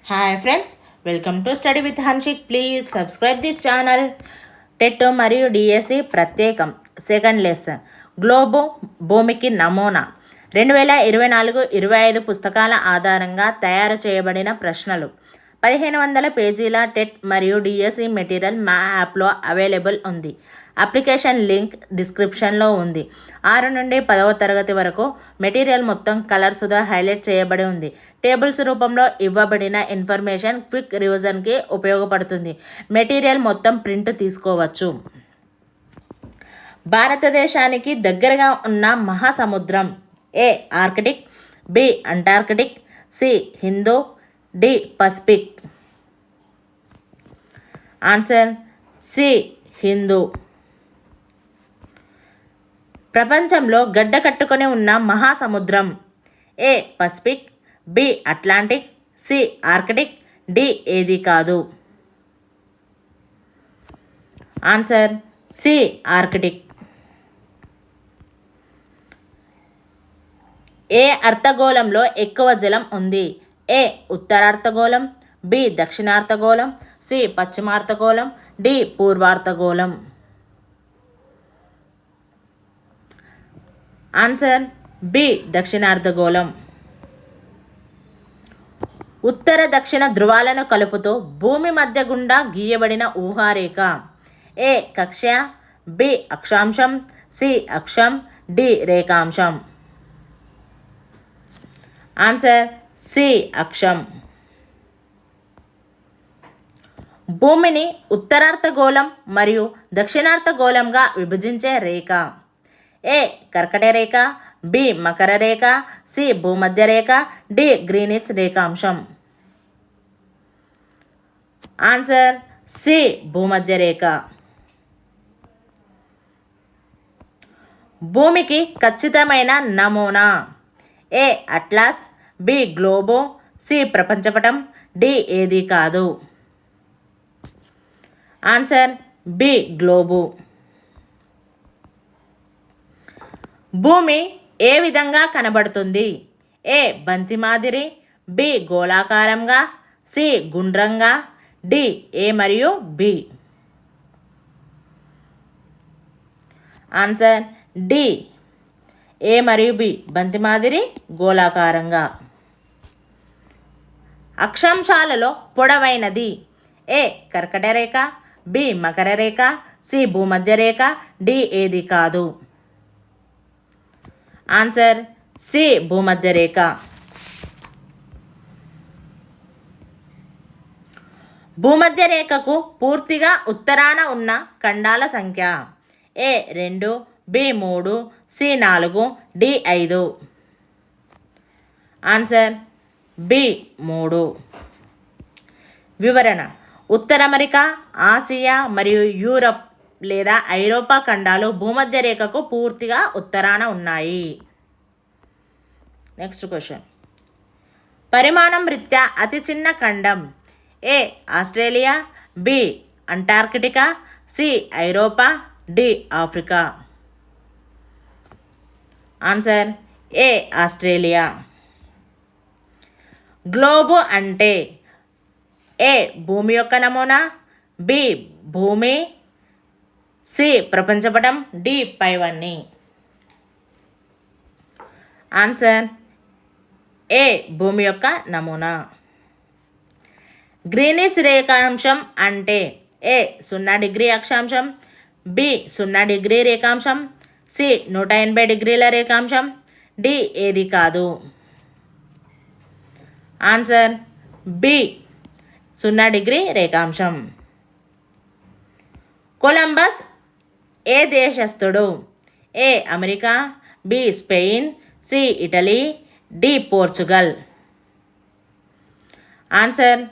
Hi friends, welcome to study with Hanshik. Please subscribe this channel. TET మరియు DSC ప్రత్యేకం second lesson globe భూమికి నమూనా 2024-25 పుస్తకాల ఆధారంగా తయారు చేయబడిన ప్రశ్నలు. 1500 పేజీల టెట్ మరియు డిఎస్సి మెటీరియల్ మా యాప్లో అవైలబుల్ ఉంది. అప్లికేషన్ లింక్ డిస్క్రిప్షన్లో ఉంది. 6 నుండి 10వ తరగతి వరకు మెటీరియల్ మొత్తం కలర్స్తో హైలైట్ చేయబడి ఉంది. టేబుల్స్ రూపంలో ఇవ్వబడిన ఇన్ఫర్మేషన్ క్విక్ రివిజన్కి ఉపయోగపడుతుంది. మెటీరియల్ మొత్తం ప్రింట్ తీసుకోవచ్చు. భారతదేశానికి దగ్గరగా ఉన్న మహాసముద్రం: A Arctic, B Antarctic, C Hindu, D Pacific. Answer C Hindu. ప్రపంచంలో గడ్డ కట్టుకొని ఉన్న మహాసముద్రం: A Pacific, B Atlantic, C Arctic, D ఏది కాదు. Answer C Arctic. ఏ అర్ధగోళంలో ఎక్కువ జలం ఉంది? ఏ ఉత్తరార్ధగోళం, బి దక్షిణార్ధగోళం, సి పశ్చిమార్ధగోళం, డి పూర్వార్ధగోళం. ఆన్సర్ బి దక్షిణార్ధగోళం. ఉత్తర దక్షిణ ధృవాలను కలుపుతూ భూమి మధ్య గుండా గీయబడిన ఊహారేఖ: ఏ కక్ష, బి అక్షాంశం, సి అక్షం, డి రేఖాంశం. ఆన్సర్ సి అక్షం. భూమిని ఉత్తరార్ధగోళం మరియు దక్షిణార్ధగోళంగా విభజించే రేఖ: ఏ కర్కట రేఖ, బి మకర రేఖ, సి భూమధ్య రేఖ, డి గ్రీనిచ్ రేఖాంశం. ఆన్సర్ సి భూమధ్య రేఖ. భూమికి ఖచ్చితమైన నమూనా: A atlas, B globe, C ప్రపంచపటం, డి ఏది కాదు. Answer B globe. భూమి ఏ విధంగా కనబడుతుంది? ఏ బంతి మాదిరి, బి గోళాకారంగా, సి గుండ్రంగా, డి ఏ మరియు బి. ఆన్సర్ డి ఏ మరియు బి, బంతి మాదిరి, గోళాకారంగా. అక్షాంశాలలో పొడవైనది: ఏ కర్కట రేఖ, బి మకర రేఖ, సి భూమధ్య రేఖ, డి ఏది కాదు. ఆన్సర్ సి భూమధ్య రేఖ. భూమధ్య రేఖకు పూర్తిగా ఉత్తరాన ఉన్న ఖండాల సంఖ్య: A 2, B 3, C 4, D 5. Answer B 3. వివరణ: ఉత్తర అమెరికా, ఆసియా మరియు యూరప్ లేదా ఐరోపా ఖండాలు భూమధ్య రేఖకు పూర్తిగా ఉత్తరాన ఉన్నాయి. Next question. పరిమాణం రీత్యా అతి చిన్న ఖండం: A Australia, B Antarctica, C ఐరోపా, D Africa. Answer A Australia. Globe అంటే: ఏ భూమి యొక్క నమూనా, బి భూమి, సి ప్రపంచపటం, డి పైవన్నీ. ఆన్సర్ ఏ భూమి యొక్క నమూనా. గ్రీనిచ్ రేఖాంశం అంటే: ఏ 0 డిగ్రీ అక్షాంశం, బి 0 డిగ్రీ రేఖాంశం, సి 180 డిగ్రీల రేఖాంశం, డి ఏది కాదు. ఆన్సర్ బి 0 డిగ్రీ రేఖాంశం. కొలంబస్ ఏ దేశస్థుడు? A America, B Spain, C Italy, D Portugal. Answer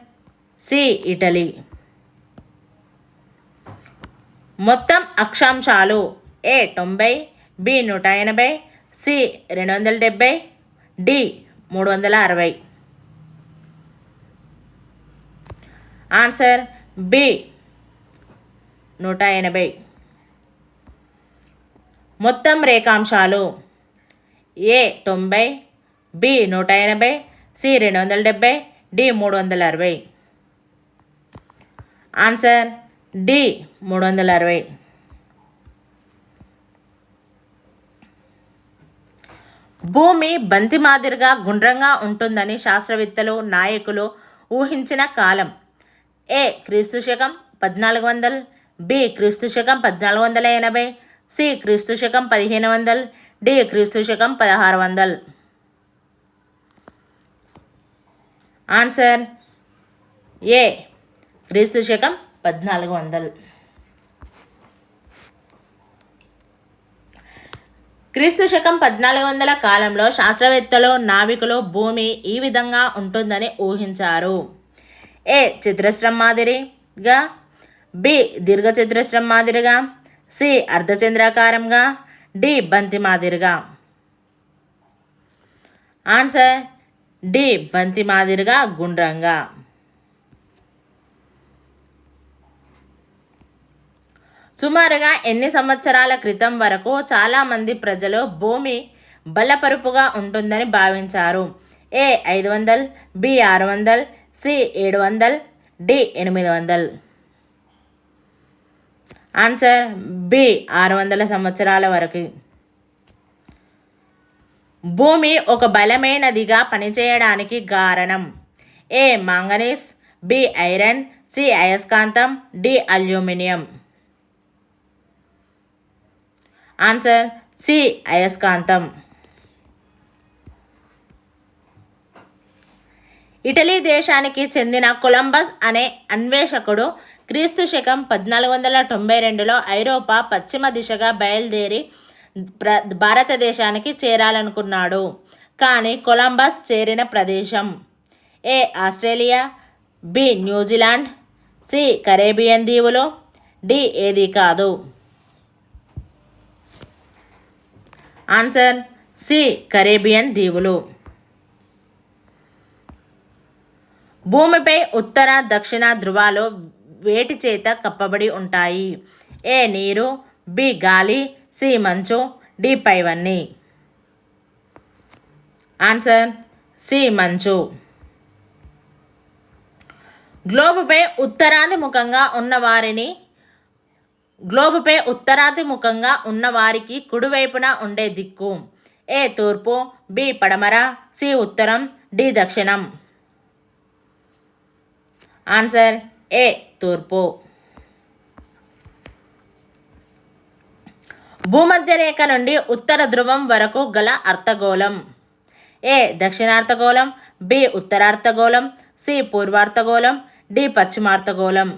C Italy. మొత్తం అక్షాంశాలు: A 90, B 180, C 270, D 360. Answer B 180. మొత్తం రేఖాంశాలు: A 90, B 180, C 270, D 360. Answer D 360. భూమి బంతి మాదిరిగా గుండ్రంగా ఉంటుందని శాస్త్రవేత్తలు నాయకులు ఊహించిన కాలం. ఏ క్రీస్తు శకం 1400, బి క్రీస్తు శకం 1480, సి క్రీస్తు శకం 1500, డి క్రీస్తు శకం 1600. ఆన్సర్ ఏ క్రీస్తు శకం 1400. క్రీస్తు శకం 1400 కాలంలో శాస్త్రవేత్తలు నావికులు భూమి ఈ విధంగా ఉంటుందని ఊహించారు. ఏ చతురస్రం మాదిరిగా, బి దీర్ఘచతురస్రం మాదిరిగా, సి అర్ధచంద్రాకారంగా, డి బంతి మాదిరిగా. ఆన్సర్ డి బంతి మాదిరిగా గుండ్రంగా. సుమారుగా ఎన్ని సంవత్సరాల క్రితం వరకు చాలామంది ప్రజలు భూమి బలపరుపుగా ఉంటుందని భావించారు. A 500, B 600, C 700, D 800. Answer B 600 సంవత్సరాల వరకు. భూమి ఒక బలమైనదిగా పనిచేయడానికి కారణం. A manganese, B iron, C అయస్కాంతం, డి అల్యూమినియం. ఆన్సర్ సి అయస్కాంతం. ఇటలీ దేశానికి చెందిన కొలంబస్ అనే అన్వేషకుడు క్రీస్తు శకం 1492లో ఐరోపా పశ్చిమ దిశగా బయలుదేరి భారతదేశానికి చేరాలనుకున్నాడు. కానీ కొలంబస్ చేరిన ప్రదేశం. A Australia, B New Zealand, C Caribbean దీవులు, డి ఏది కాదు. ఆన్సర్ సి కరేబియన్ దీవులు. భూమిపై ఉత్తర దక్షిణ ధృవాలు వేటి చేత కప్పబడి ఉంటాయి. ఏ నీరు, బి గాలి, సి మంచు, డి పైవన్నీ. ఆన్సర్ సి మంచు. గ్లోబుపై ఉత్తరాభిముఖంగా ఉన్న వారికి కుడివైపున ఉండే దిక్కు. ఏ తూర్పు, బి పడమర, సి ఉత్తరం, డి దక్షిణం. ఆన్సర్ ఏ తూర్పు. భూమధ్య రేఖ నుండి ఉత్తర ధ్రువం వరకు గల అర్ధగోళం. ఏ దక్షిణార్ధగోళం, బి ఉత్తరార్ధగోళం, సి పూర్వార్ధగోళం, డి పశ్చిమార్ధగోళం.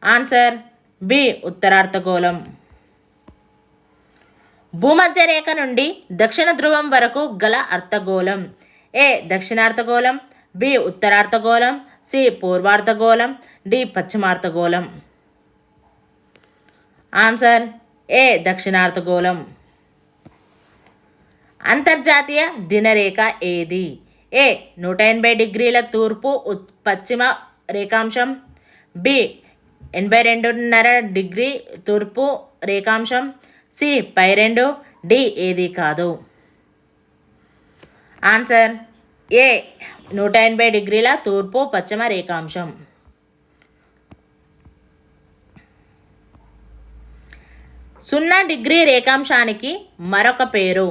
ఆన్సర్ బి ఉత్తరార్ధగోళం. భూమధ్య రేఖ నుండి దక్షిణ ధ్రువం వరకు గల అర్ధగోళం. ఏ దక్షిణార్ధగోళం, బి ఉత్తరార్ధగోళం, సి పూర్వార్ధగోళం, డి పశ్చిమార్ధగోళం. ఆన్సర్ ఏ దక్షిణార్ధగోళం. అంతర్జాతీయ దినరేఖ ఏది? ఏ 180 డిగ్రీల తూర్పు పశ్చిమ రేఖాంశం, బి 82.5 డిగ్రీ తూర్పు రేఖాంశం, సి పై 2, డి ఏది కాదు. ఆన్సర్ ఏ 180 డిగ్రీల తూర్పు పశ్చిమ రేఖాంశం. సున్నా డిగ్రీ రేఖాంశానికి మరొక పేరు.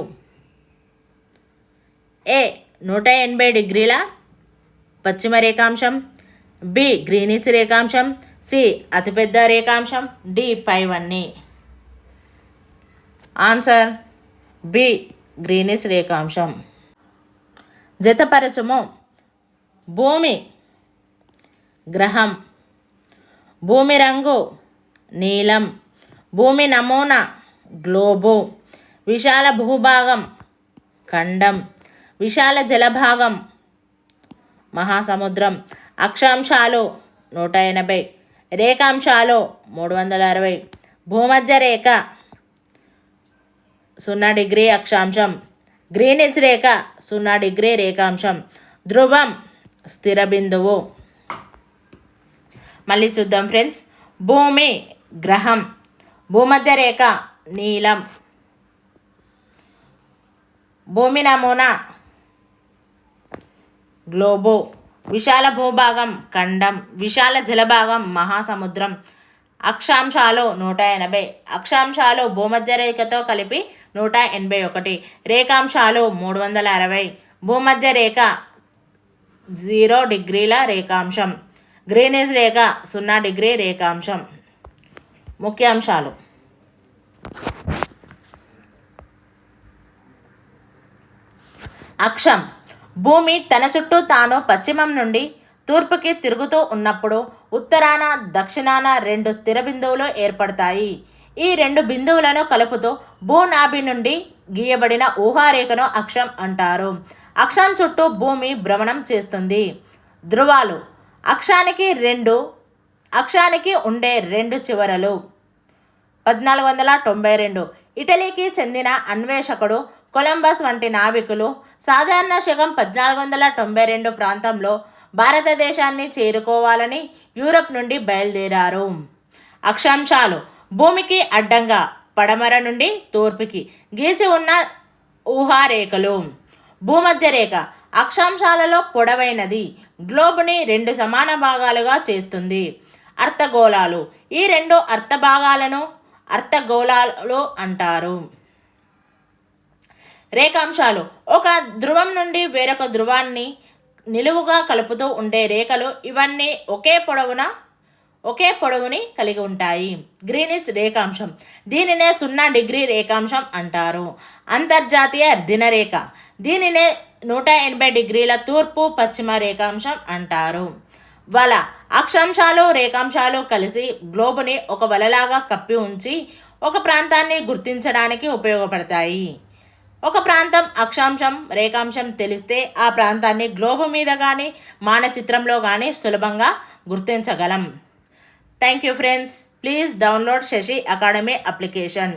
ఏ 180 డిగ్రీల పశ్చిమ రేఖాంశం, బి గ్రీనిచ్ రేఖాంశం, సి అతిపెద్ద రేఖాంశం, డి పైవన్నీ. ఆన్సర్ బి గ్రీనిచ్ రేఖాంశం. జతపరచుము. భూమి గ్రహం, భూమి రంగు నీలం, భూమి నమూనా గ్లోబు, విశాల భూభాగం ఖండం, విశాల జలభాగం మహాసముద్రం, అక్షాంశాలు 180, రేఖాంశాలు 360, భూమధ్య రేఖ 0 డిగ్రీ అక్షాంశం, గ్రీనిచ్ రేఖ 0 డిగ్రీ రేఖాంశం, ధ్రువం స్థిర బిందువు. మళ్ళీ చూద్దాం ఫ్రెండ్స్. భూమి గ్రహం, భూమధ్య రేఖ నీలం, భూమి నమూనా గ్లోబు. విశాల భూభాగం ఖండం. విశాల జలభాగం మహాసముద్రం. అక్షాంశాలు 180. అక్షాంశాలు భూమధ్య రేఖతో కలిపి 181. రేఖాంశాలు 360. భూమధ్య రేఖ 0 డిగ్రీల రేఖాంశం. గ్రీనిజ్ రేఖ 0 డిగ్రీ రేఖాంశం. ముఖ్యాంశాలు. అక్షం. భూమి తన చుట్టూ తాను పశ్చిమం నుండి తూర్పుకి తిరుగుతూ ఉన్నప్పుడు ఉత్తరాన దక్షిణాన 2 స్థిర బిందువులు ఏర్పడతాయి. ఈ 2 బిందువులను కలుపుతూ భూనాభి నుండి గీయబడిన ఊహారేఖను అక్షం అంటారు. అక్షం చుట్టూ భూమి భ్రమణం చేస్తుంది. ధృవాలు. అక్షానికి ఉండే 2 చివరలు. 1492. ఇటలీకి చెందిన అన్వేషకుడు కొలంబస్ వంటి నావికులు సాధారణ శకం 1492 ప్రాంతంలో భారతదేశాన్ని చేరుకోవాలని యూరప్ నుండి బయలుదేరారు. అక్షాంశాలు. భూమికి అడ్డంగా పడమర నుండి తూర్పుకి గీచి ఉన్న ఊహారేఖలు. భూమధ్య రేఖ అక్షాంశాలలో పొడవైనది. గ్లోబుని 2 సమాన భాగాలుగా చేస్తుంది. అర్ధగోళాలు. ఈ 2 అర్ధభాగాలను అర్ధగోళాలు అంటారు. రేఖాంశాలు. ఒక ధ్రువం నుండి వేరొక ధ్రువాన్ని నిలువుగా కలుపుతూ ఉండే రేఖలు. ఇవన్నీ ఒకే పొడవుని కలిగి ఉంటాయి. గ్రీనిచ్ రేఖాంశం. దీనినే 0 డిగ్రీ రేఖాంశం అంటారు. అంతర్జాతీయ దినరేఖ. దీనినే 180 డిగ్రీల తూర్పు పశ్చిమ రేఖాంశం అంటారు. వల. అక్షాంశాలు రేఖాంశాలు కలిసి గ్లోబుని ఒక వలలాగా కప్పి ఉంచి ఒక ప్రాంతాన్ని గుర్తించడానికి ఉపయోగపడతాయి. ఒక ప్రాంతం అక్షాంశం రేఖాంశం తెలిస్తే ఆ ప్రాంతాన్ని గ్లోబు మీద కానీ మానచిత్రంలో కానీ సులభంగా గుర్తించగలం. Thank you friends. Please download Shashi Academy application.